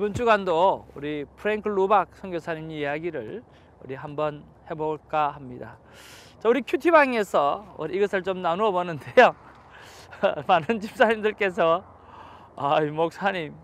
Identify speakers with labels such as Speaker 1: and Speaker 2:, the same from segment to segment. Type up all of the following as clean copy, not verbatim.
Speaker 1: 이번 주간도 우리 프랭클 루박 선교사님 이야기를 우리 한번 해볼까 합니다. 자, 우리 큐티방에서 우리 이것을 좀 나누어 보는데요. 많은 집사님들께서 목사님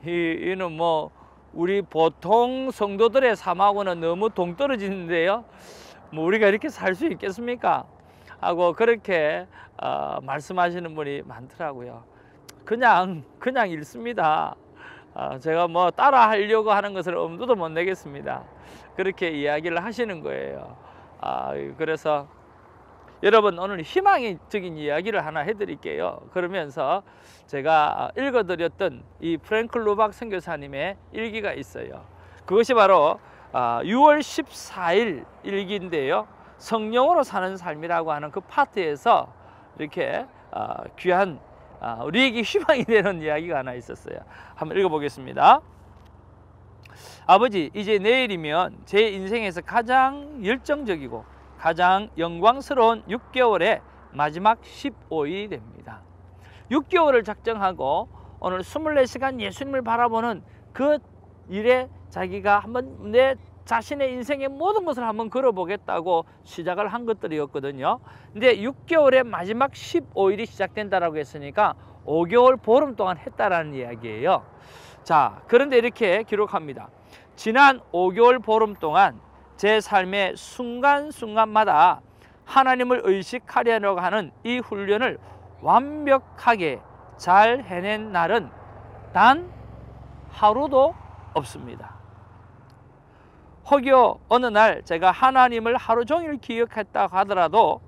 Speaker 1: 이는 뭐 우리 보통 성도들의 삶하고는 너무 동떨어지는데요. 뭐 우리가 이렇게 살 수 있겠습니까? 하고 그렇게 말씀하시는 분이 많더라고요. 그냥 읽습니다. 제가 뭐 따라 하려고 하는 것을 엄두도 못 내겠습니다. 그렇게 이야기를 하시는 거예요. 그래서 여러분, 오늘 희망적인 이야기를 하나 해드릴게요. 그러면서 제가 읽어드렸던 이 프랭클 루박 선교사님의 일기가 있어요. 그것이 바로 6월 14일 일기인데요. 성령으로 사는 삶이라고 하는 그 파트에서 이렇게 귀한 우리에게 희망이 되는 이야기가 하나 있었어요. 한번 읽어보겠습니다. 아버지, 이제 내일이면 제 인생에서 가장 열정적이고 가장 영광스러운 6개월의 마지막 15일이 됩니다. 6개월을 작정하고 오늘 24시간 예수님을 바라보는 그 일에 자기가 한번 내 자신의 인생의 모든 것을 한번 걸어보겠다고 시작을 한 것들이었거든요. 근데 6개월의 마지막 15일이 시작된다라고 했으니까 5개월 보름 동안 했다라는 이야기예요. 자, 그런데 이렇게 기록합니다. 지난 5개월 보름 동안 제 삶의 순간순간마다 하나님을 의식하려고 하는 이 훈련을 완벽하게 잘 해낸 날은 단 하루도 없습니다. 혹여 어느 날 제가 하나님을 하루 종일 기억했다고 하더라도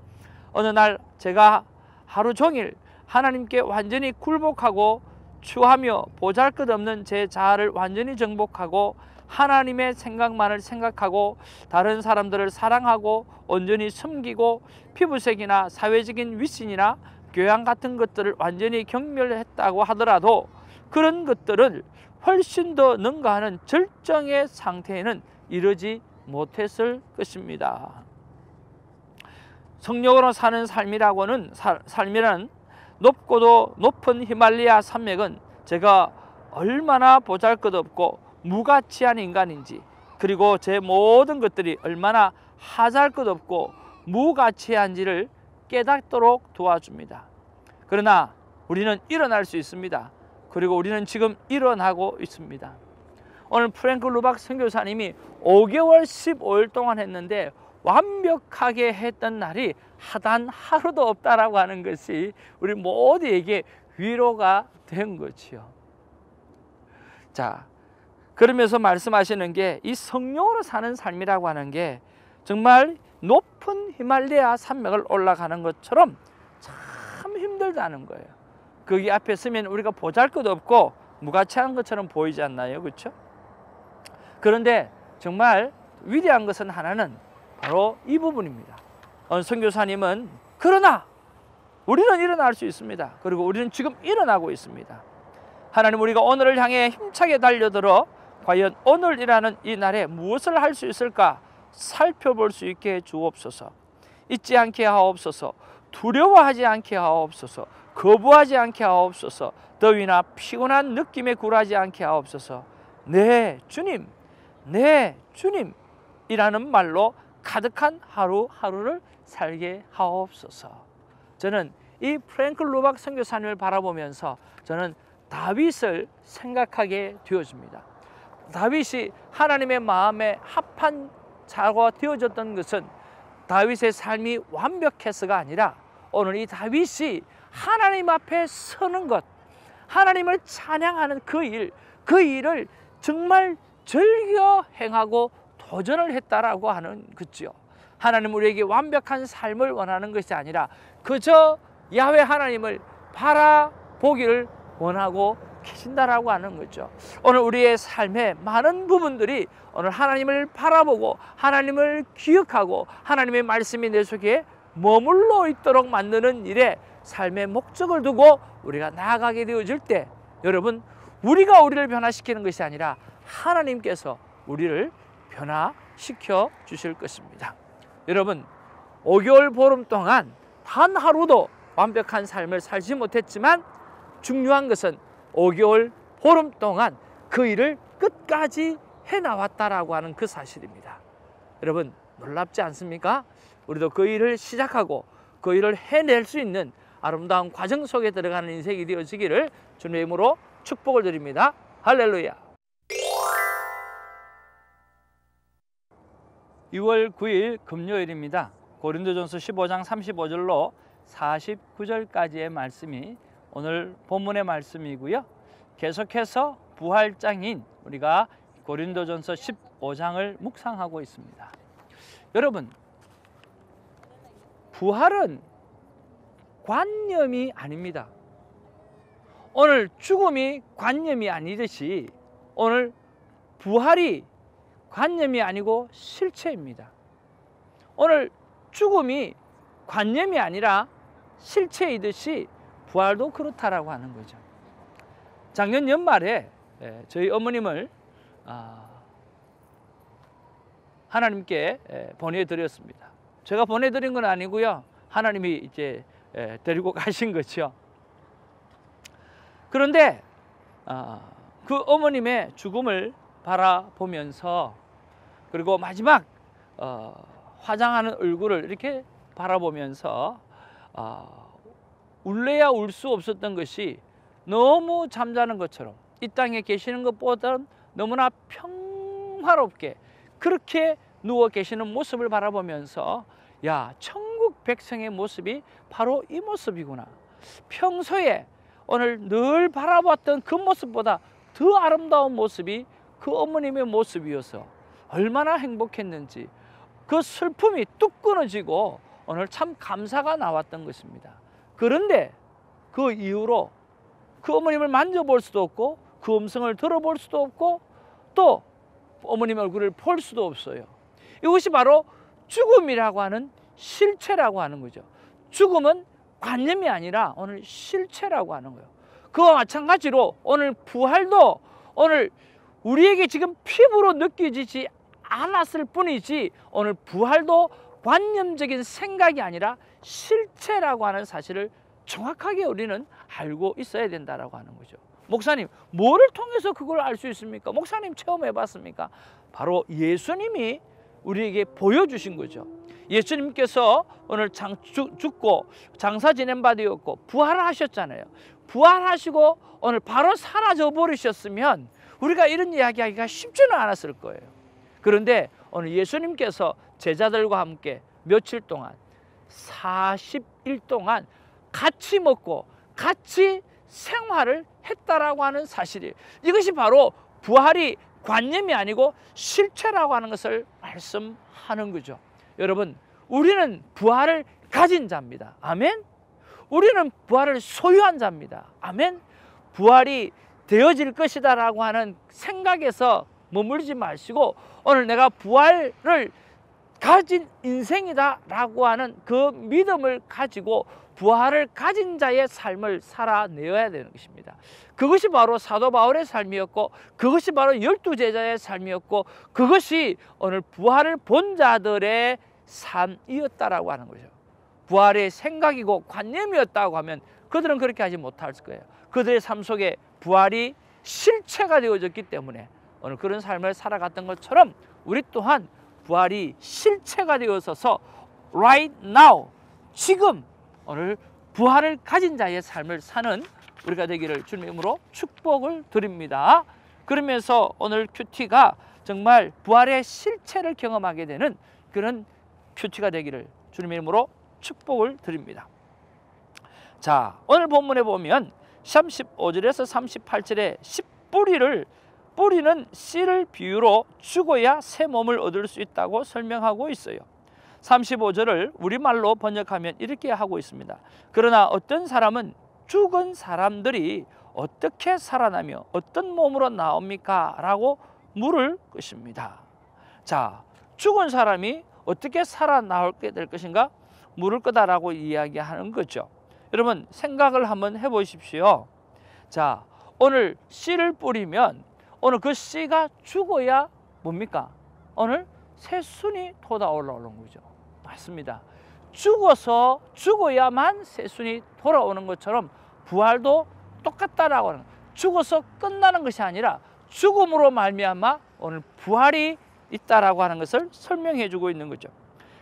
Speaker 1: 어느 날 제가 하루 종일 하나님께 완전히 굴복하고 추하며 보잘것없는 제 자아를 완전히 정복하고 하나님의 생각만을 생각하고 다른 사람들을 사랑하고 온전히 섬기고 피부색이나 사회적인 위신이나 교양 같은 것들을 완전히 경멸했다고 하더라도 그런 것들을 훨씬 더 능가하는 절정의 상태에는 이르지 못했을 것입니다. 성령으로 사는 삶이라는 높고도 높은 히말라야 산맥은 제가 얼마나 보잘것없고 무가치한 인간인지, 그리고 제 모든 것들이 얼마나 하잘것없고 무가치한지를 깨닫도록 도와줍니다. 그러나 우리는 일어날 수 있습니다. 그리고 우리는 지금 일어나고 있습니다. 오늘 프랭클 루박 선교사님이 5개월 15일 동안 했는데 완벽하게 했던 날이 단 하루도 없다라고 하는 것이 우리 모두에게 위로가 된 거지요. 자, 그러면서 말씀하시는 게 이 성령으로 사는 삶이라고 하는 게 정말 높은 히말라야 산맥을 올라가는 것처럼 참 힘들다는 거예요. 거기 앞에 서면 우리가 보잘것없고 무가치한 것처럼 보이지 않나요? 그렇죠? 그런데 정말 위대한 것은 하나는 바로 이 부분입니다. 선교사님은 그러나 우리는 일어날 수 있습니다. 그리고 우리는 지금 일어나고 있습니다. 하나님, 우리가 오늘을 향해 힘차게 달려들어 과연 오늘이라는 이 날에 무엇을 할 수 있을까 살펴볼 수 있게 주옵소서. 잊지 않게 하옵소서. 두려워하지 않게 하옵소서. 거부하지 않게 하옵소서. 더위나 피곤한 느낌에 굴하지 않게 하옵소서. 네 주님, 네 주님 이라는 말로 가득한 하루하루를 살게 하옵소서. 저는 이 프랭클 루박 선교사님을 바라보면서 저는 다윗을 생각하게 되어집니다. 다윗이 하나님의 마음에 합한 자가 되어졌던 것은 다윗의 삶이 완벽해서가 아니라 오늘 이 다윗이 하나님 앞에 서는 것, 하나님을 찬양하는 그 일을 정말 즐겨 행하고 도전을 했다라고 하는 거죠. 하나님 우리에게 완벽한 삶을 원하는 것이 아니라 그저 야훼 하나님을 바라보기를 원하고 계신다라고 하는 거죠. 오늘 우리의 삶의 많은 부분들이 오늘 하나님을 바라보고 하나님을 기억하고 하나님의 말씀이 내 속에 머물러 있도록 만드는 일에 삶의 목적을 두고 우리가 나아가게 되어질 때, 여러분, 우리가 우리를 변화시키는 것이 아니라 하나님께서 우리를 변화시켜 주실 것입니다. 여러분, 5개월 보름 동안 단 하루도 완벽한 삶을 살지 못했지만 중요한 것은 5개월 보름 동안 그 일을 끝까지 해나왔다라고 하는 그 사실입니다. 여러분 놀랍지 않습니까? 우리도 그 일을 시작하고 그 일을 해낼 수 있는 아름다운 과정 속에 들어가는 인생이 되어지기를 주님의 이름으로 축복을 드립니다. 할렐루야. 2월 9일 금요일입니다. 고린도전서 15장 35절로 49절까지의 말씀이 오늘 본문의 말씀이고요. 계속해서 부활장인 우리가 고린도전서 15장을 묵상하고 있습니다. 여러분, 부활은 관념이 아닙니다. 오늘 죽음이 관념이 아니듯이 오늘 부활이 관념이 아니고 실체입니다. 오늘 죽음이 관념이 아니라 실체이듯이 부활도 그렇다라고 하는 거죠. 작년 연말에 저희 어머님을 하나님께 보내드렸습니다. 제가 보내드린 건 아니고요. 하나님이 이제 데리고 가신 거죠. 그런데 그 어머님의 죽음을 바라보면서 그리고 마지막 화장하는 얼굴을 이렇게 바라보면서 울래야 울 수 없었던 것이 너무 잠자는 것처럼 이 땅에 계시는 것보다는 너무나 평화롭게 그렇게 누워 계시는 모습을 바라보면서 야, 천국 백성의 모습이 바로 이 모습이구나. 평소에 오늘 늘 바라봤던 그 모습보다 더 아름다운 모습이 그 어머님의 모습이어서 얼마나 행복했는지 그 슬픔이 뚝 끊어지고 오늘 참 감사가 나왔던 것입니다. 그런데 그 이후로 그 어머님을 만져볼 수도 없고 그 음성을 들어볼 수도 없고 또 어머님 얼굴을 볼 수도 없어요. 이것이 바로 죽음이라고 하는 실체라고 하는 거죠. 죽음은 관념이 아니라 오늘 실체라고 하는 거예요. 그와 마찬가지로 오늘 부활도 오늘 우리에게 지금 피부로 느껴지지 않았을 뿐이지 오늘 부활도 관념적인 생각이 아니라 실체라고 하는 사실을 정확하게 우리는 알고 있어야 된다라고 하는 거죠. 목사님, 뭐를 통해서 그걸 알 수 있습니까? 목사님 체험해 봤습니까? 바로 예수님이 우리에게 보여주신 거죠. 예수님께서 오늘 죽고 장사 지낸 바 되었고 부활하셨잖아요. 부활하시고 오늘 바로 사라져 버리셨으면 우리가 이런 이야기하기가 쉽지는 않았을 거예요. 그런데 오늘 예수님께서 제자들과 함께 며칠 동안 40일 동안 같이 먹고 같이 생활을 했다라고 하는 사실이에요. 이것이 바로 부활이 관념이 아니고 실체라고 하는 것을 말씀하는 거죠. 여러분, 우리는 부활을 가진 자입니다. 아멘. 우리는 부활을 소유한 자입니다. 아멘. 부활이 되어질 것이다 라고 하는 생각에서 머물지 마시고 오늘 내가 부활을 가진 인생이다 라고 하는 그 믿음을 가지고 부활을 가진 자의 삶을 살아내어야 되는 것입니다. 그것이 바로 사도 바울의 삶이었고 그것이 바로 12제자의 삶이었고 그것이 오늘 부활을 본 자들의 삶이었다라고 하는 거죠. 부활의 생각이고 관념이었다고 하면 그들은 그렇게 하지 못할 거예요. 그들의 삶 속에 부활이 실체가 되어졌기 때문에 오늘 그런 삶을 살아갔던 것처럼 우리 또한 부활이 실체가 되어서서 right now, 지금 오늘 부활을 가진 자의 삶을 사는 우리가 되기를 주님의 이름으로 축복을 드립니다. 그러면서 오늘 큐티가 정말 부활의 실체를 경험하게 되는 그런 큐티가 되기를 주님의 이름으로 축복을 드립니다. 자, 오늘 본문에 보면 35절에서 38절에 뿌리는 씨를 비유로 죽어야 새 몸을 얻을 수 있다고 설명하고 있어요. 35절을 우리말로 번역하면 이렇게 하고 있습니다. 그러나 어떤 사람은 죽은 사람들이 어떻게 살아나며 어떤 몸으로 나옵니까? 라고 물을 것입니다. 자, 죽은 사람이 어떻게 살아나오게 될 것인가? 물을 거다라고 이야기하는 거죠. 여러분 생각을 한번 해보십시오. 자, 오늘 씨를 뿌리면 오늘 그 씨가 죽어야 뭡니까? 오늘 새순이 돋아올라오는 거죠. 맞습니다. 죽어야만 새순이 돌아오는 것처럼 부활도 똑같다라고 하는, 죽어서 끝나는 것이 아니라 죽음으로 말미암아 오늘 부활이 있다라고 하는 것을 설명해 주고 있는 거죠.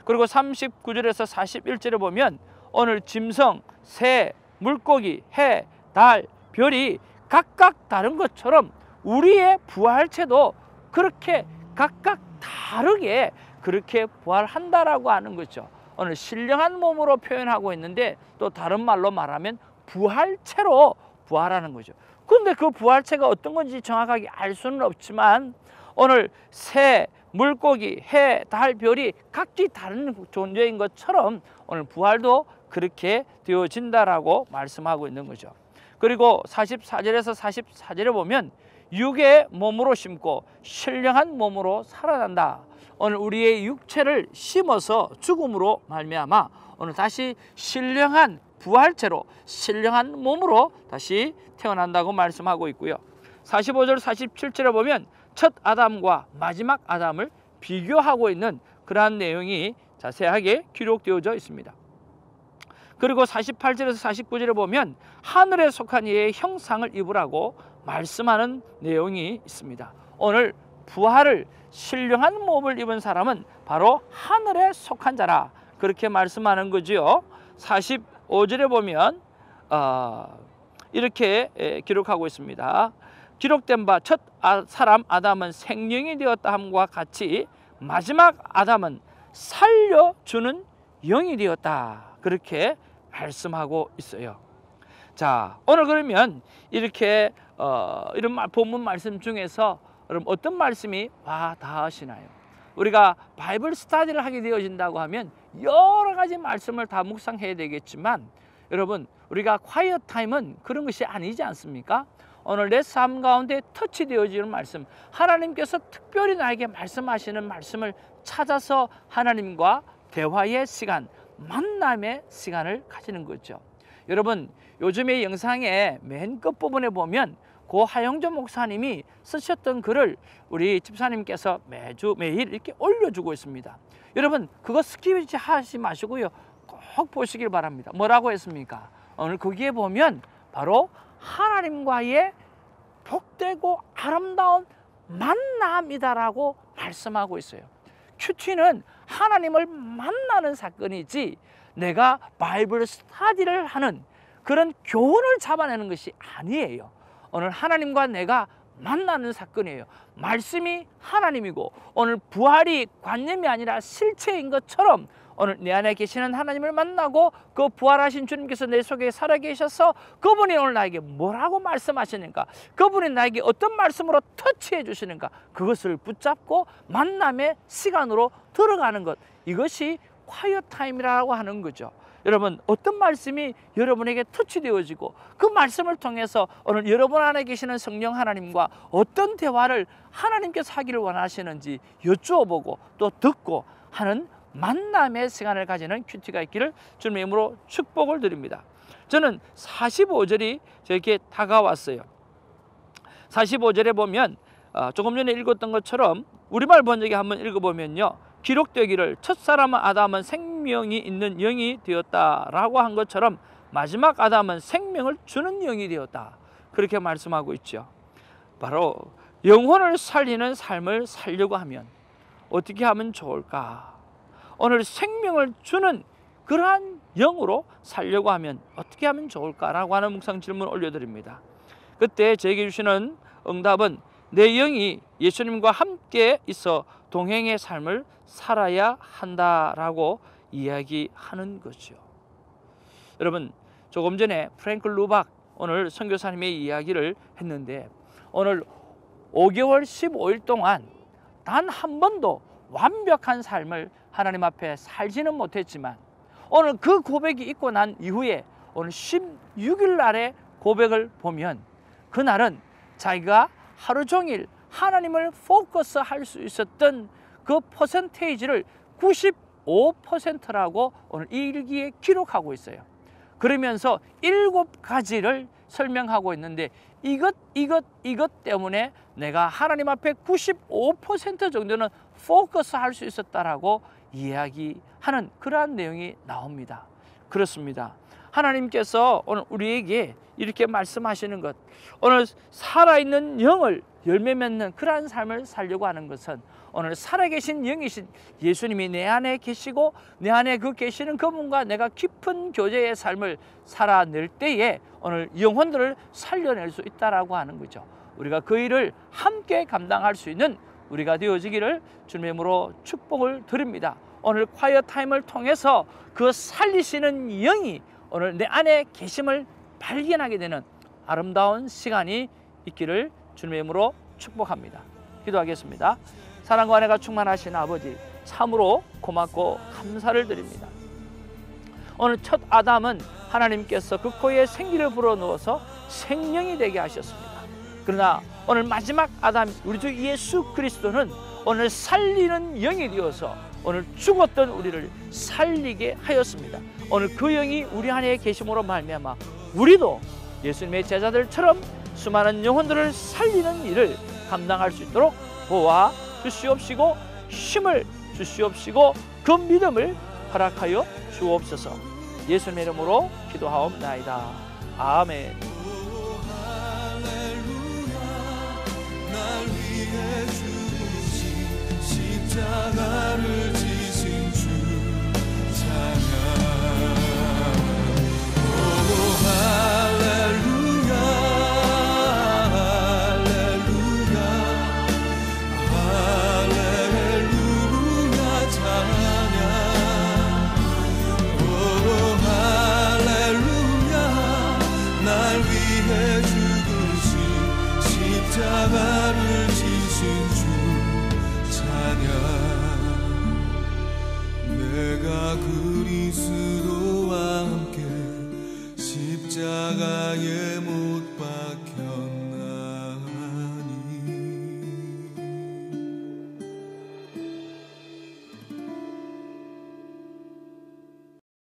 Speaker 1: 그리고 39절에서 41절에 보면 오늘 짐승, 새, 물고기, 해, 달, 별이 각각 다른 것처럼 우리의 부활체도 그렇게 각각 다르게 그렇게 부활한다라고 하는 거죠. 오늘 신령한 몸으로 표현하고 있는데 또 다른 말로 말하면 부활체로 부활하는 거죠. 그런데 그 부활체가 어떤 건지 정확하게 알 수는 없지만 오늘 새, 물고기, 해, 달, 별이 각기 다른 존재인 것처럼 오늘 부활도 그렇게 되어진다라고 말씀하고 있는 거죠. 그리고 44절에서 44절에 보면 육의 몸으로 심고 신령한 몸으로 살아난다. 오늘 우리의 육체를 심어서 죽음으로 말미암아 오늘 다시 신령한 부활체로 신령한 몸으로 다시 태어난다고 말씀하고 있고요. 45절 47절에 보면 첫 아담과 마지막 아담을 비교하고 있는 그러한 내용이 자세하게 기록되어져 있습니다. 그리고 48절에서 49절에 보면 하늘에 속한 이의 형상을 입으라고 말씀하는 내용이 있습니다. 오늘 부활을 신령한 몸을 입은 사람은 바로 하늘에 속한 자라 그렇게 말씀하는 거지요. 45절에 보면 이렇게 기록하고 있습니다. 기록된 바 첫 사람 아담은 생명이 되었다 함과 같이 마지막 아담은 살려주는 영이 되었다 그렇게 말씀하고 있어요. 자, 오늘 그러면 이렇게 이런 본문 말씀 중에서 여러분 어떤 말씀이 와 닿으시나요? 우리가 바이블 스터디를 하게 되어진다고 하면 여러 가지 말씀을 다 묵상해야 되겠지만 여러분 우리가 콰이어 타임은 그런 것이 아니지 않습니까? 오늘 내 삶 가운데 터치되어지는 말씀, 하나님께서 특별히 나에게 말씀하시는 말씀을 찾아서 하나님과 대화의 시간, 만남의 시간을 가지는 거죠. 여러분 요즘에 영상의 맨 끝부분에 보면 고 하영조 목사님이 쓰셨던 글을 우리 집사님께서 매일 이렇게 올려주고 있습니다. 여러분 그거 스킵하지 마시고요, 꼭 보시길 바랍니다. 뭐라고 했습니까? 오늘 거기에 보면 바로 하나님과의 복되고 아름다운 만남이다라고 말씀하고 있어요. 큐티는 하나님을 만나는 사건이지 내가 바이블 스터디를 하는 그런 교훈을 잡아내는 것이 아니에요. 오늘 하나님과 내가 만나는 사건이에요. 말씀이 하나님이고 오늘 부활이 관념이 아니라 실체인 것처럼 오늘 내 안에 계시는 하나님을 만나고 그 부활하신 주님께서 내 속에 살아계셔서 그분이 오늘 나에게 뭐라고 말씀하시는가, 그분이 나에게 어떤 말씀으로 터치해 주시는가, 그것을 붙잡고 만남의 시간으로 들어가는 것, 이것이 콰이어 타임이라고 하는 거죠. 여러분 어떤 말씀이 여러분에게 터치되어지고 그 말씀을 통해서 오늘 여러분 안에 계시는 성령 하나님과 어떤 대화를 하나님께서 하기를 원하시는지 여쭈어보고 또 듣고 하는 만남의 시간을 가지는 큐티가 있기를 주님의 이름으로 축복을 드립니다. 저는 45절이 저에게 다가왔어요. 45절에 보면 조금 전에 읽었던 것처럼 우리말 번역에 한번 읽어보면요, 기록되기를 첫사람은 아담은 생명이 있는 영이 되었다라고 한 것처럼 마지막 아담은 생명을 주는 영이 되었다 그렇게 말씀하고 있죠. 바로 영혼을 살리는 삶을 살려고 하면 어떻게 하면 좋을까? 오늘 생명을 주는 그러한 영으로 살려고 하면 어떻게 하면 좋을까라고 하는 묵상 질문을 올려드립니다. 그때 저에게 주시는 응답은 내 영이 예수님과 함께 있어 동행의 삶을 살아야 한다라고 이야기하는 거죠. 여러분 조금 전에 프랭클 루박 오늘 선교사님의 이야기를 했는데 오늘 5개월 15일 동안 단 한 번도 완벽한 삶을 하나님 앞에 살지는 못했지만 오늘 그 고백이 있고 난 이후에 오늘 16일 날의 고백을 보면 그날은 자기가 하루 종일 하나님을 포커스할 수 있었던 그 퍼센테이지를 95%라고 오늘 이 일기에 기록하고 있어요. 그러면서 7가지를 설명하고 있는데 이것 때문에 내가 하나님 앞에 95% 정도는 포커스할 수 있었다라고 이야기하는 그러한 내용이 나옵니다. 그렇습니다. 하나님께서 오늘 우리에게 이렇게 말씀하시는 것, 오늘 살아있는 영을 열매 맺는 그러한 삶을 살려고 하는 것은 오늘 살아계신 영이신 예수님이 내 안에 계시고 내 안에 그 계시는 그분과 내가 깊은 교제의 삶을 살아낼 때에 오늘 영혼들을 살려낼 수 있다라고 하는 거죠. 우리가 그 일을 함께 감당할 수 있는 우리가 되어지기를 주님의 이름으로 축복을 드립니다. 오늘 콰이어 타임을 통해서 그 살리시는 영이 오늘 내 안에 계심을 발견하게 되는 아름다운 시간이 있기를 주님의 이름으로 축복합니다. 기도하겠습니다. 사랑과 은혜가 충만하신 아버지, 참으로 고맙고 감사를 드립니다. 오늘 첫 아담은 하나님께서 그 코에 생기를 불어넣어서 생명이 되게 하셨습니다. 그러나 오늘 마지막 아담 우리 주 예수 그리스도는 오늘 살리는 영이 되어서 오늘 죽었던 우리를 살리게 하였습니다. 오늘 그 영이 우리 안에 계심으로 말미암아 우리도 예수님의 제자들처럼 수많은 영혼들을 살리는 일을 감당할 수 있도록 도와 주시옵시고 힘을 주시옵시고 그 믿음을 허락하여 주옵소서. 예수님의 이름으로 기도하옵나이다. 아멘.
Speaker 2: 십자가를 지신 주 찬양. 오 할렐루야 할렐루야 할렐루야 찬양. 오 할렐루야 날 위해 죽으신 십자가를 지신 주 내가 그리스도와 함께 십자가에 못